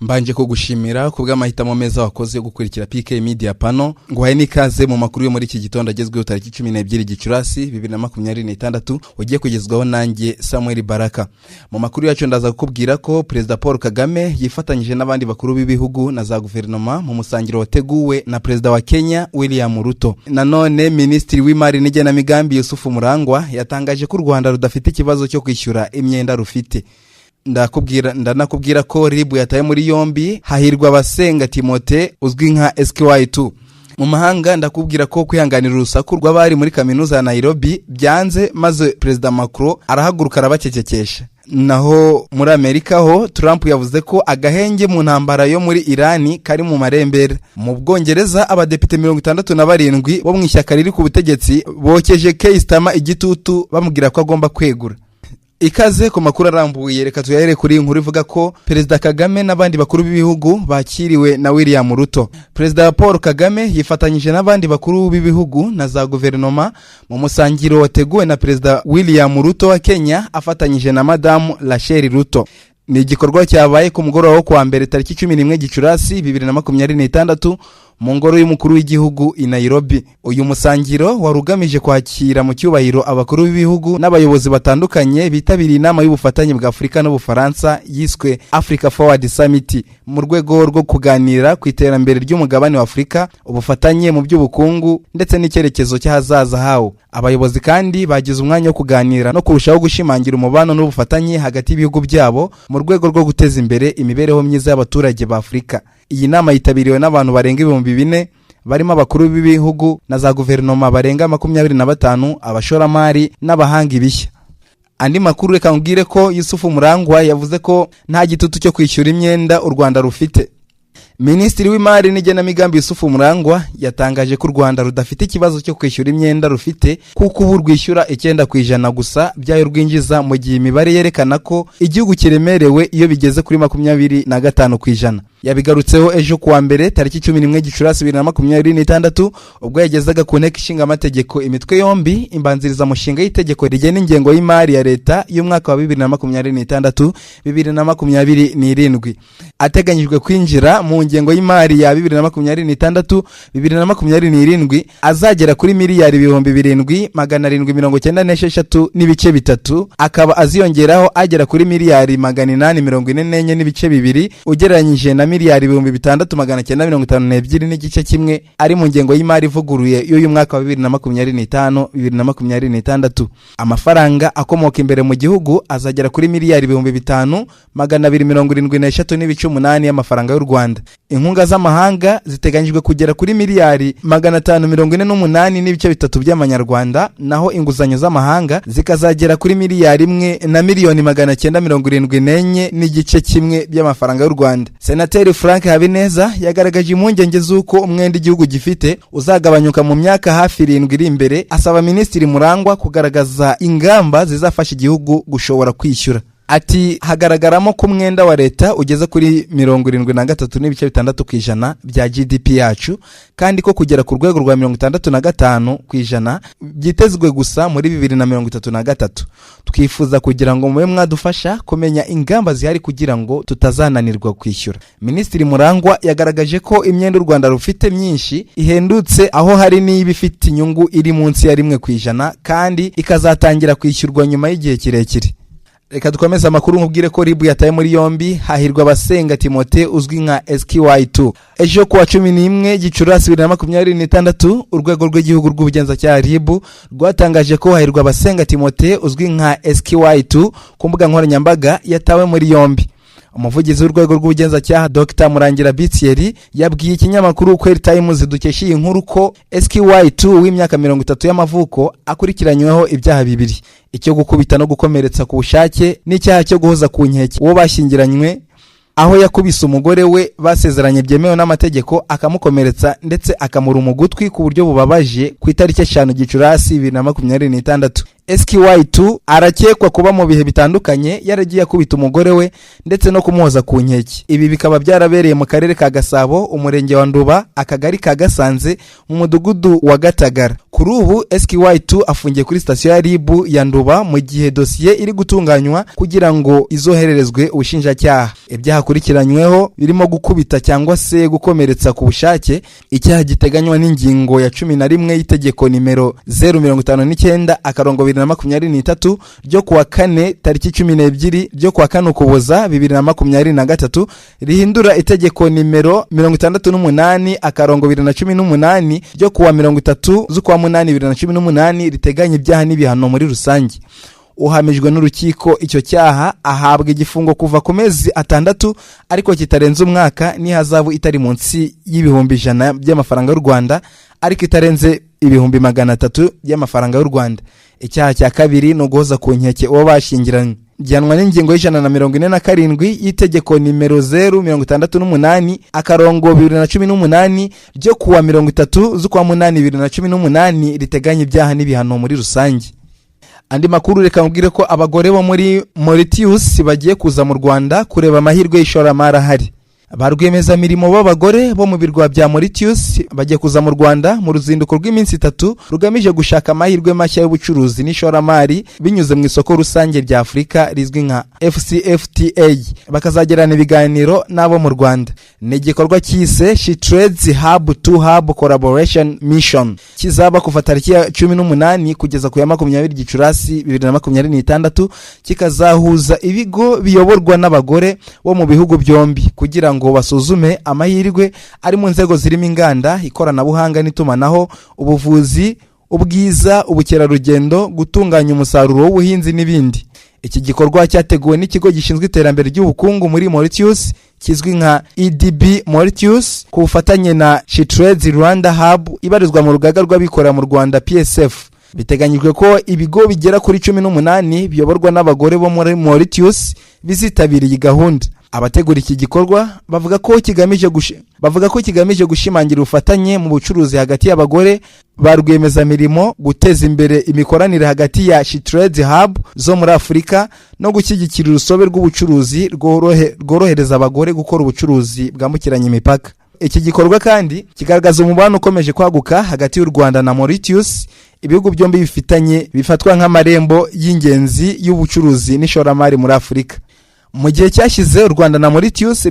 Mbanje kugushimira kubw'amahitamo meza wakoze yo gukurikira PK Media Panel. Nguhaye nikaze mu makuru yo muri iki gitondo agezweho tariki 12 Gicurasi 2026 ugiye kugezwaho nanjye Samuel Baraka. Mu makuru yacu ndaza kukubwira ko President Paul Kagame yifatanyije n'abandi bakuru b'ibihugu na za guverinoma mu musangiro wateguwe na President wa Kenya William Ruto. Nanone Ministri w'Imari n'Igenamigambi Yusufu Murangwa yatangaje ko u Rwanda rudafite ikibazo cyo kwishyura imyenda rufite. Ndanakubwira ko Ribu yataye muri yombi Hahirwa Basenga Timote uzwi nka SKY2. Mu mahanga ndakubwira ko kwihanganira urusaku rw'abari muri kaminuza ya Nairobi byanze maze President Macron arahaguruka arabacecekesha. Naho muri Amerika ho Trump yavuze ko agahenge mu ntambara yo muri Irani kari mu marembere. Mu Bwongereza abadepite 67 bo mu ishyaka riri ku butegetsi bokeje Keir Starmer igitutu bamubwira ko agomba kwegura. Ikaze ku makuru arambuye, reka tuyahere kuri inkuru ivuga ko President Kagame n'abandi bakuru b'ibihugu bakiriwe na William Ruto. President Paul Kagame yifatanyije n'abandi bakuru b'ibihugu na za guverinoma mu musangiro wateguwe na President William Ruto wa Kenya afatanyije na Madamu Rachel Ruto. Ni igikorwa cyabaye ku mugoroba wo kuwa mbere tariki 11 Gicurasi 2026 mu ngoro y'umukuru w'igihugu i Nairobi. Uyu musangiro warugamije kwakira mu cyubahiro abakuru b'ibihugu n'abayobozi batandukanye bitabiriye inama y'ubufatanye bwa Afrika n'Ubufaransa yiswe Africa Forward Summit mu rwego rwo kuganira ku iterambere ry'umugabane wa Afrika, ubufatanye mu by'ubukungu ndetse n'icyerekezo cy'ahazaza hawo. Abayobozi kandi bagize umwanya wo kuganira no kurushaho gushimangira umubano n'ubufatanye hagati y'ibihugu byabo mu rwego rwo guteza imbere imibereho myiza y'abaturage ba Afrika. Iyi nama yitabiriwe n'abantu barenga 4,000 barimo abakuru b'ibihugu na za guverinoma barenga 25, abashoramari n'abahanga ibishya. Andi makuru reka ngire ko Yusufu Murangwa yavuze ko nta gitutu cyo kwishyura imyenda u Rwanda rufite. Ministri w'Imari n'Igenamigambi Yusufu Murangwa yatangaje ko u Rwanda rudafite ikibazo cyo kwishyura imyenda rufite kuko ubu rwishyura 9% gusa byayo rwinjiza, mu gihe imibare yerekana ko igihugu kiremerewe iyo bigeze kuri 25%. Yabigarutseho ejo kuwa mbere tariki 11 Gicurasi 2026 ubwo yagezaga ku nteko ishinga amategeko imitwe yombi imbanziriza mushinga y'itegeko rigena ingengo y'imari ya leta y'umwaka wa 2026-2027 ateganyijwe kwinjira mu ngengo y'imari ya 2026-2027 azagera kuri miliyari 7,796 n'ibice bitatu, akaba aziyongeraho agera kuri miliyari 844 n'ibice bibiri ugereranyije na miliyari 6,952 n'igice kimwe ari mu ngengo y'imari ivuguruye y'uyu mwaka wa 2025-2026. Amafaranga akomoka imbere mu gihugu azagera kuri miliyari 5,273 n'ibice 8 y'amafaranga y'u Rwanda. Inkunga z'amahanga ziteganyijwe kugera kuri miliyari 548 n'ibice bitatu by'amanyarwanda, naho inguzanyo z'amahanga zikazagera kuri miliyari 1 na miliyoni 974 n'igice kimwe by'amafaranga y'u Rwanda. Senateri Frank Habineza yagaragaje impungenge z'uko umwenda igihugu gifite uzagabanyuka mu myaka hafi 7 iri imbere, asaba Ministri Murangwa kugaragaza ingamba zizafasha igihugu gushobora kwishyura. Ati hagaragaramo ko umwenda wa leta ugeze kuri 73.6% bya GDP yacu, kandi ko kugera ku rwego rwa 65% byitezwe gusa muri 2033. Twifuza kugira ngo mube mwadufasha kumenya ingamba zihari kugira ngo tutazananirwa kwishyura. Ministri Murangwa yagaragaje ko imyenda u Rwanda rufite myinshi ihendutse, aho hari n'ibifite inyungu iri munsi ya 1% kandi ikazatangira kwishyurwa nyuma y'igihe kirekire. Reka dukomeze amakuru nkubwire ko Ribu yataye muri yombi Hahirwa Basenga Timote uzwi nka SKY2. Ejo kuwa 11 Gicurasi 2026 urwego rw'igihugu rw'ubugenzacyaha Ribu rwatangaje ko Hahirwa Basenga Timote uzwi nka SKY2 ku mbuga nkoranyambaga yatawe muri yombi. Umuvugizi w'urwego rw'ubugenzacyaha Dr Murangira Bitieri yabwiye ikinyamakuru Kweli Times dukesha iyi nkuru ko SKY2 w'imyaka 30 y'amavuko akurikiranyweho ibyaha bibiri: icyo gukubita no gukomeretsa ku bushake n'icyaha cyo guhoza ku nkeke uwo bashyingiranywe, aho yakubise umugore we basezeranye byemewe n'amategeko akamukomeretsa ndetse akamura umugutwi ku buryo bubabaje ku itariki 5 Gicurasi 2026. SQY2 arakekwa kuba mu bihe bitandukanye yaragiye akubita umugore we ndetse no kumuhoza ku nkeke. Ibi bikaba byarabereye mu karere ka Gasabo, umurenge wa Nduba, akagari ka Gasanze, mu mudugudu wa Gatagara. Kuri ubu SQY2 afungiye kuri sitasiyo ya RIB ya Nduba mu gihe dosiye iri gutunganywa kugira ngo izohererezwe ubushinjacyaha. Ibyaha akurikiranyweho birimo gukubita cyangwa se gukomeretsa ku bushake, icyaha giteganywa n'ingingo ya 11 y'itegeko nimero 059/2023 ryo kuwa 4 tariki 12 ryo kuwa 4 Ukuboza 2023 rihindura itegeko nimero 68/2018 ryo kuwa 30 z'ukwa 8 2018 riteganya ibyaha n'ibihano muri rusange. Uhamijwe n'urukiko icyo cyaha ahabwa igifungo kuva ku mezi 6 ariko kitarenze umwaka n'ihazabu itari munsi y'ibihumbi 100 by'amafaranga y'u Rwanda ariko itarenze ibihumbi 300 by'amafaranga y'u Rwanda. Icyaha cya kabiri no guhoza ku nkeke uwo bashingiranye gihanwa n'ingingo y'147 y'itegeko nimero 068/2018 ryo kuwa 30 z'ukwa 8 2018 riteganya ibyaha n'ibihano muri rusange. Andi makuru reka mbwire ko abagore bo muri Mauritius bagiye kuza mu Rwanda kureba amahirwe y'ishoramari ahari. Ba rwiyemezamirimo b'abagore bo mu birwa bya Mauritius bagiye kuza mu Rwanda mu ruzinduko rw'iminsi 3 rugamije gushaka amahirwe mashya y'ubucuruzi n'ishoramari binyuze mu isoko rusange rya Afurika rizwi nka FCFTA. Bakazagerana ibiganiro n'abo mu Rwanda. Ni igikorwa cyise She Trades Hub to Hub Collaboration Mission kizaba kuva tariki ya 18 kugeza ku ya 20 Gicurasi 2026, kikazahuza ibigo biyoborwa n'abagore bo mu bihugu byombi kugira ngo basuzume amahirwe ari mu nzego zirimo inganda, ikoranabuhanga n'itumanaho, ubuvuzi, ubwiza, ubukerarugendo, gutunganya umusaruro w'ubuhinzi n'ibindi. Iki gikorwa cyateguwe n'ikigo gishinzwe iterambere ry'ubukungu muri Mauritius kizwi nka EDB Mauritius ku bufatanye na She Trades Rwanda Hub ibarizwa mu rugaga rw'abikorera mu Rwanda PSF. Biteganyijwe ko ibigo bigera kuri 18 biyoborwa n'abagore bo muri Mauritius bizitabira iyi gahunda. Abategura iki gikorwa bavuga ko kigamije gushimangira ubufatanye mu bucuruzi hagati y'abagore ba rwiyemezamirimo, guteza imbere imikoranire hagati ya She Trades Hub zo muri Afurika no gushyigikira urusobe rw'ubucuruzi rworohereza abagore gukora ubucuruzi bwambukiranya imipaka. Iki gikorwa kandi kigaragaza umubano ukomeje kwaguka hagati y'u Rwanda na Mauritius, ibihugu byombi bifatwa nk'amarembo y'ingenzi y'ubucuruzi n'ishoramari muri Afurika. Mu gihe cyashize u Rwanda na Mauritius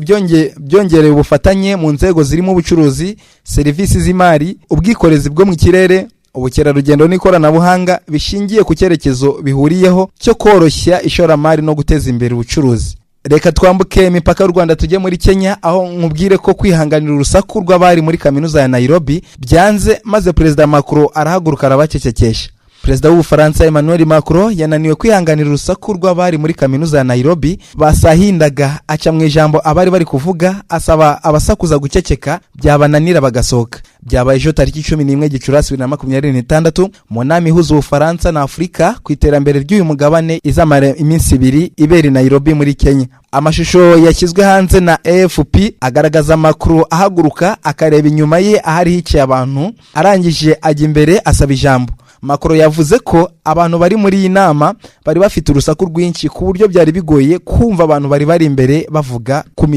byongereye ubufatanye mu nzego zirimo ubucuruzi, serivisi z'imari, ubwikorezi bwo mu kirere, ubukerarugendo n'ikoranabuhanga bishingiye ku cyerekezo bihuriyeho cyo koroshya ishoramari no guteza imbere ubucuruzi. Reka twambuke imipaka y'u Rwanda tujye muri Kenya, aho nkubwire ko kwihanganira urusaku rw'abari muri kaminuza ya Nairobi byanze maze Perezida Macron arahaguruka arabacecekesha. Perezida w'Ubufaransa Emmanuel Macron yananiwe kwihanganira urusaku rw'abari muri kaminuza ya Nairobi basahindaga, aca mu ijambo abari bari kuvuga asaba abasakuza guceceka byabananira bagasohoka. Byabaye ejo tariki 11 Gicurasi 2026 mu nama ihuza Ubufaransa na Afurika ku iterambere ry'uyu mugabane izamara iminsi 2 ibera Nairobi muri Kenya. Amashusho yashyizwe hanze na AFP agaragaza Macron ahaguruka akareba inyuma ye ahari hicaye abantu, arangije ajya imbere asaba ijambo. Macron yavuze ko abantu bari muri iyi nama bari bafite urusaku rwinshi ku buryo byari bigoye kumva abantu bari imbere bavuga ku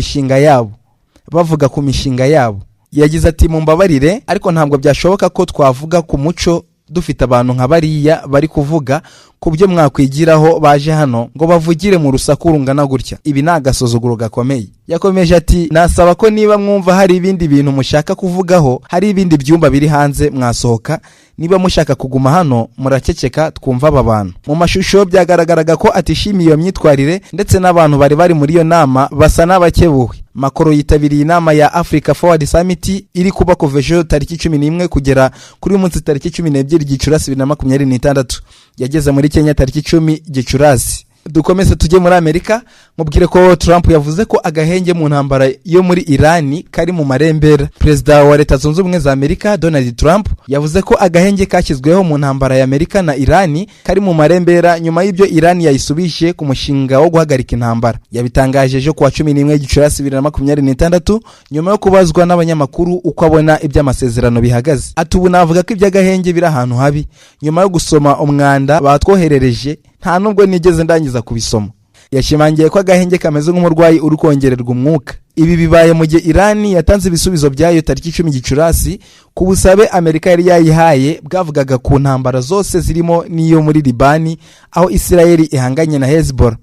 mishinga yabo. Yagize ati mumbabarire ariko ntabwo byashoboka ko twavuga ku muco dufite abantu nka bariya bari kuvuga ku byo mwakwigiraho baje hano ngo bavugire mu rusaku rungana gutya. Ibi ni agasuzuguro gakomeye. Yakomeje ati nasaba ko niba mwumva hari ibindi bintu mushaka kuvugaho, hari ibindi byumba biri hanze mwasohoka, niba mushaka kuguma hano muraceceka twumva aba bantu. Mu mashusho byagaragaraga ko atishimiye iyo myitwarire ndetse n'abantu bari muri iyo nama basa n'abakebuwe. Macron yitabiriye inama ya Africa Forward Summit iri kuba kuva ejo tariki 11 kugera kuri uyu munsi tariki 12 Gicurasi 2026. Yageze muri Kenya tariki 10 Gicurasi. Dukomeze tujye muri Amerika. mubwire ko Trump yavuze ko agahenge mu ntambara yo muri Irani kari mu marembera. Perezida wa Leta Zunze Ubumwe za Amerika Donald Trump yavuze ko agahenge kashyizweho mu ntambara ya Amerika na Irani kari mu marembera nyuma y'ibyo Irani yayisubije ku mushinga wo guhagarika intambara. Yabitangaje ejo kuwa 11 Gicurasi 2026 nyuma yo kubazwa n'abanyamakuru uko abona iby'amasezerano bihagaze. Ati ubu navuga ko iby'agahenge biri ahantu habi, nyuma yo gusoma umwanda batwoherereje nta nubwo nigeze ndangiza kubisoma. Yashimangiye ko agahenge kameze nk'umurwayi uri kongererwa umwuka. Ibi bibaye mu gihe Irani yatanze ibisubizo byayo tariki 10 Gicurasi ku busabe Amerika yari yayihaye bwavugaga ku ntambara zose zirimo n'iyo muri Libani aho Israeli ihanganye na Hezbollah.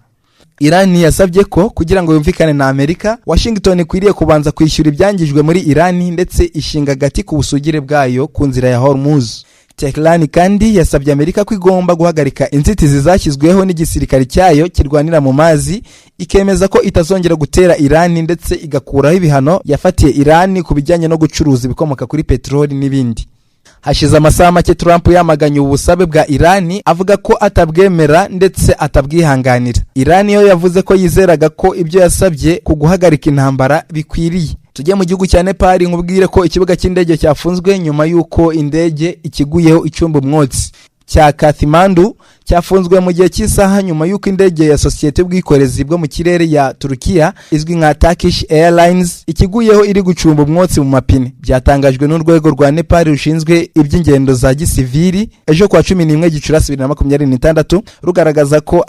Irani yasabye ko kugira ngo yumvikane na Amerika, Washington ikwiriye kubanza kwishyura ibyangijwe muri Irani ndetse ishinga gati ku busugire bwayo ku nzira ya Hormuz. Tehran kandi yasabye Amerika ko igomba guhagarika inzitizi zashyizweho n'igisirikare cyayo kirwanira mu mazi, ikemeza ko itazongera gutera Irani ndetse igakuraho ibihano yafatiye Irani ku bijyanye no gucuruza ibikomoka kuri peteroli n'ibindi. Hashize amasaha make Trump yamaganye ubusabe bwa Irani avuga ko atabwemera ndetse atabwihanganira. Irani yo yavuze ko yizeraga ko ibyo yasabye ku guhagarika intambara bikwiriye. Tujye mu gihugu cya Nepal nkubwire ko ikibuga cy'indege cyafunzwe nyuma y'uko indege ikiguyeho icumba umwotsi. Cya Kathmandu cyafunzwe mu gihe cy'isaha nyuma y'uko indege ya sosiyete y'ubwikorezi bwo mu kirere ya Turukiya izwi nka Turkish Airlines ikiguyeho iri gucumba umwotsi mu mapine. Byatangajwe n'urwego rwa Nepal rushinzwe iby'ingendo za gisivili ejo kwa 11 Gicurasi 2026 rugaragaza ko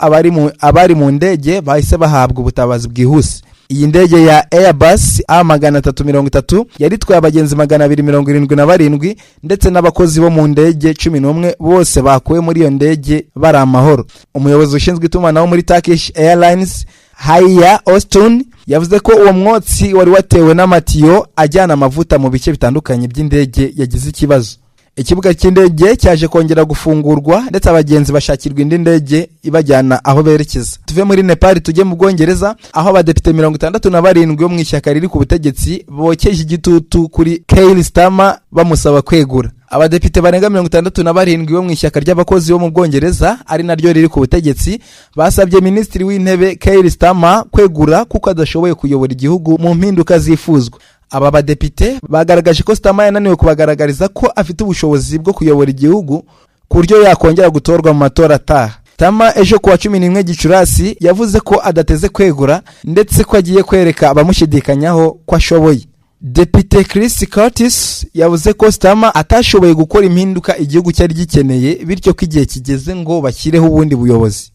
abari mu ndege bahise bahabwa ubutabazi bwihuse. Iyi ndege ya Airbus A330 yari twaye abagenzi 277 ndetse n'abakozi bo mu ndege 11 bose bakuwe muri iyo ndege bari amahoro. Umuyobozi ushinzwe itumanaho muri Turkish Airlines Haya Ostun yavuze ko uwo mwotsi wari watewe n'amatiyo ajyana amavuta mu bice bitandukanye by'indege yagize ikibazo. Ikibuga cy'indege cyaje kongera gufungurwa ndetse abagenzi bashakirwa indi ndege ibajyana aho berekeza. Tuve muri Nepal tujye mu Bwongereza aho abadepite 67 bo mu ishyaka riri ku butegetsi bokeje igitutu kuri Keir Starmer bamusaba kwegura. Abadepite barenga 67 bo mu ishyaka ry'abakozi bo mu Bwongereza ari naryo riri ku butegetsi basabye Minisitiri w'Intebe Keir Starmer kwegura kuko adashoboye kuyobora igihugu mu mpinduka zifuzwa. Aba badepite bagaragaje ko Starmer yananiwe kubagaragariza ko afite ubushobozi bwo kuyobora igihugu ku buryo yakongera gutorwa mu matora ataha. Starmer ejo kuwa 11 Gicurasi yavuze ko adateze kwegura ndetse ko agiye kwereka abamushidikanyaho ko ashoboye. Depite Chris Curtis yavuze ko Starmer atashoboye gukora impinduka igihugu cyari gikeneye bityo ko igihe kigeze ngo bashyireho ubundi buyobozi.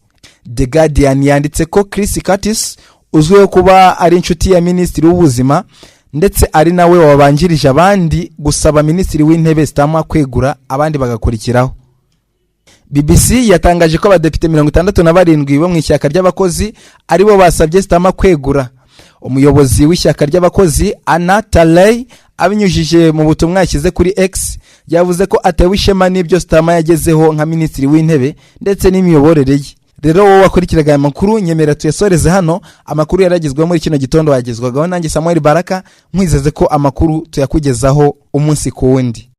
The Guardian yanditse ko Chris Curtis uzwiho kuba ari inshuti ya Minisitiri w'Ubuzima ndetse ari nawe wabanjirije abandi gusaba Minisitiri w'Intebe Starmer kwegura abandi bagakurikiraho. BBC yatangaje ko abadepite 67 bo mu ishyaka ry'abakozi aribo basabye Starmer kwegura. Umuyobozi w'ishyaka ry'abakozi Anna Talley abinyujije mu butumwa yashyize kuri X yavuze ko atewe ishema n'ibyo Starmer yagezeho nka Minisitiri w'Intebe ndetse n'imiyoborere ye. Rero wowe wakurikiraga amakuru nyemera tuyasoreze hano. Amakuru yaragizwe muri kino gitondo yagezwagaho nanjye Samuel Baraka, nkwizeze ko amakuru tuyakugezaho umunsi ku wundi.